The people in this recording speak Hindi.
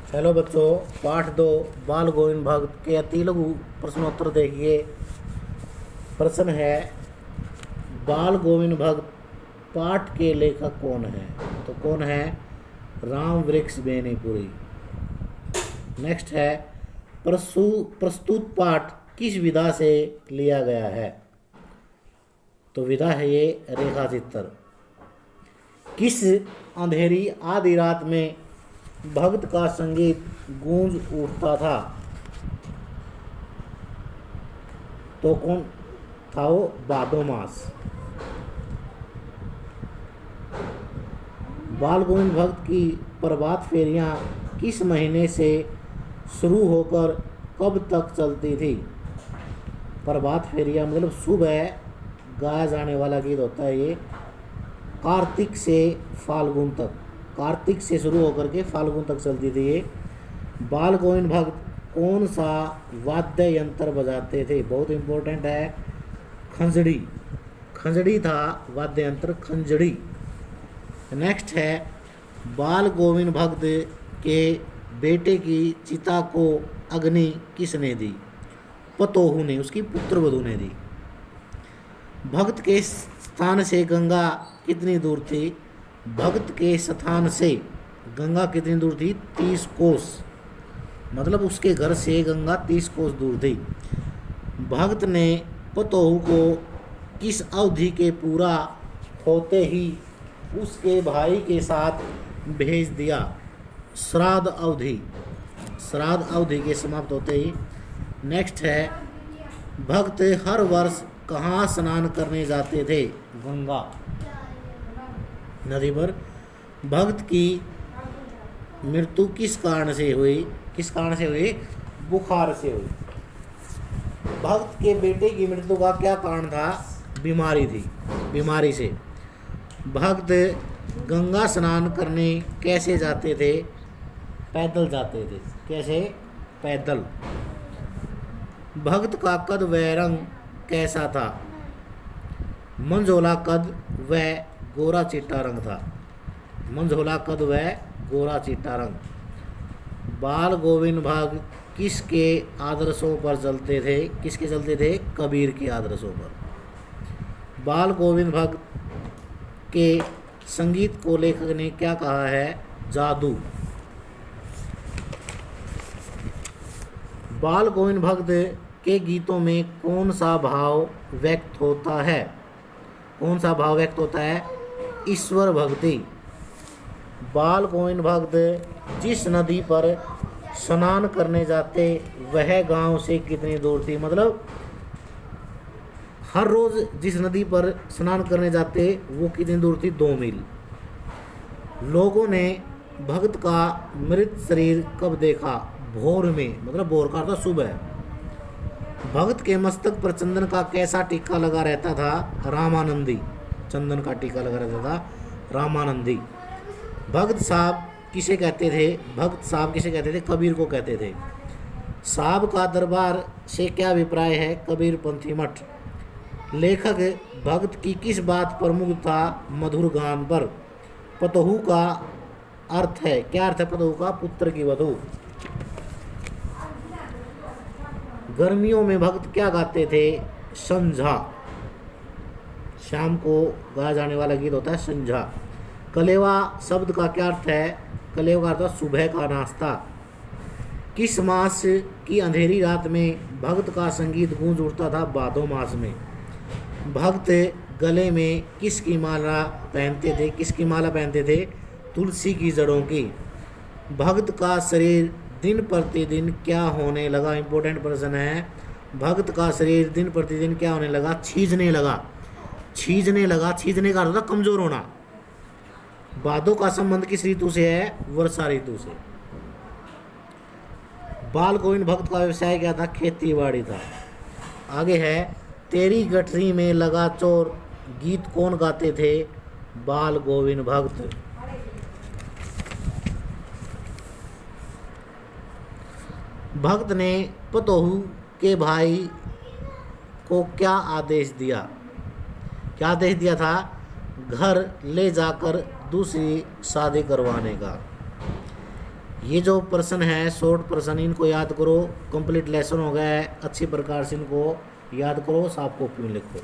हेलो बच्चों, पाठ 2 बाल गोविंद भक्त के अति लघु प्रश्नोत्तर देखिए। प्रश्न है, बाल गोविंद भक्त पाठ के लेखक कौन है? तो कौन है? राम वृक्ष बेनीपुरी। नेक्स्ट है, प्रस्तुत पाठ किस विधा से लिया गया है? तो विधा है ये रेखा चित्र। किस अंधेरी आधी रात में भक्त का संगीत गूंज उठता था? तो कौन था वो? भादो मास। बाल गोविंद भक्त की प्रभात फेरियां किस महीने से शुरू होकर कब तक चलती थी? प्रभात फेरियां मतलब सुबह गाया जाने वाला गीत होता है ये, कार्तिक से फाल्गुन तक, कार्तिक से शुरू होकर के फाल्गुन तक चलती थी ये। बाल गोविंद भक्त कौन सा वाद्य यंत्र बजाते थे? बहुत इंपॉर्टेंट है, खंजड़ी। खंजड़ी था वाद्य यंत्र, खंजड़ी। नेक्स्ट है, बाल गोविंद भक्त के बेटे की चिता को अग्नि किसने दी? पतोहू ने, उसकी पुत्रवधू ने दी। भक्त के स्थान से गंगा कितनी दूर थी? भक्त के स्थान से गंगा कितनी दूर थी? 30 कोस, मतलब उसके घर से गंगा 30 कोस दूर थी। भक्त ने पतोहू को किस अवधि के पूरा होते ही उसके भाई के साथ भेज दिया? श्राद्ध अवधि, श्राद्ध अवधि के समाप्त होते ही। नेक्स्ट है, भक्त हर वर्ष कहाँ स्नान करने जाते थे? गंगा नदी पर। भक्त की मृत्यु किस कारण से हुई? किस कारण से हुई? बुखार से हुई। भक्त के बेटे की मृत्यु का क्या कारण था? बीमारी थी, बीमारी से। भक्त गंगा स्नान करने कैसे जाते थे? पैदल जाते थे। कैसे? पैदल। भक्त का कद व रंग कैसा था? मंझोला कद व गोरा चिट्टा रंग था। मंझोला कद व गोरा चिट्टा रंग। बाल गोविंद भक्त किसके आदर्शों पर चलते थे? किसके चलते थे? कबीर के आदर्शों पर। बाल गोविंद भक्त के संगीत को लेखक ने क्या कहा है? जादू। बाल गोविंद भक्त के गीतों में कौन सा भाव व्यक्त होता है? कौन सा भाव व्यक्त होता है? ईश्वर भक्ति। बाल गोविंद भक्त जिस नदी पर स्नान करने जाते वह गांव से कितनी दूर थी? मतलब हर रोज जिस नदी पर स्नान करने जाते वो कितनी दूर थी? 2 मील। लोगों ने भक्त का मृत शरीर कब देखा? भोर में, मतलब भोर का था सुबह। भक्त के मस्तक पर चंदन का कैसा टीका लगा रहता था? रामानंदी। चंदन का टीका लगा रहता था, रामानंदी। भक्त साहब किसे कहते थे? भक्त साहब किसे कहते थे? कबीर को कहते थे। साहब का दरबार से क्या अभिप्राय है? कबीर पंथी मठ। लेखक भक्त की किस बात पर मुग्ध था? मधुर गान पर। पतोहू का अर्थ है, क्या अर्थ है पतोहू का? पुत्र की वधू। गर्मियों में भक्त क्या गाते थे? संझा। शाम को गाया जाने वाला गीत होता है संझा। कलेवा शब्द का क्या अर्थ है? कलेवा का अर्थ है सुबह का नाश्ता। किस मास की अंधेरी रात में भक्त का संगीत गूंज उठता था? भादो मास में। भक्त गले में किसकी माला पहनते थे? किसकी माला पहनते थे? तुलसी की जड़ों की। भक्त का शरीर दिन प्रतिदिन क्या होने लगा? इंपॉर्टेंट प्रश्न है। भक्त का शरीर दिन प्रतिदिन क्या होने लगा? छीजने लगा। छीजने लगा, छीजने का अर्थ था कमजोर होना। भादो का संबंध किस ऋतु से है? वर्षा ऋतु से। बाल गोविंद भक्त का व्यवसाय क्या था? खेती बाड़ी था। आगे है, तेरी गठरी में लगा चोर गीत कौन गाते थे? बाल गोविंद भक्त। भक्त ने पतोहू के भाई को क्या आदेश दिया? क्या आदेश दिया था? घर ले जाकर दूसरी शादी करवाने का। ये जो प्रश्न है शॉर्ट प्रश्न, इनको याद करो। कंप्लीट लेसन हो गया है, अच्छी प्रकार से इनको याद करो, साफ कॉपी में लिखो।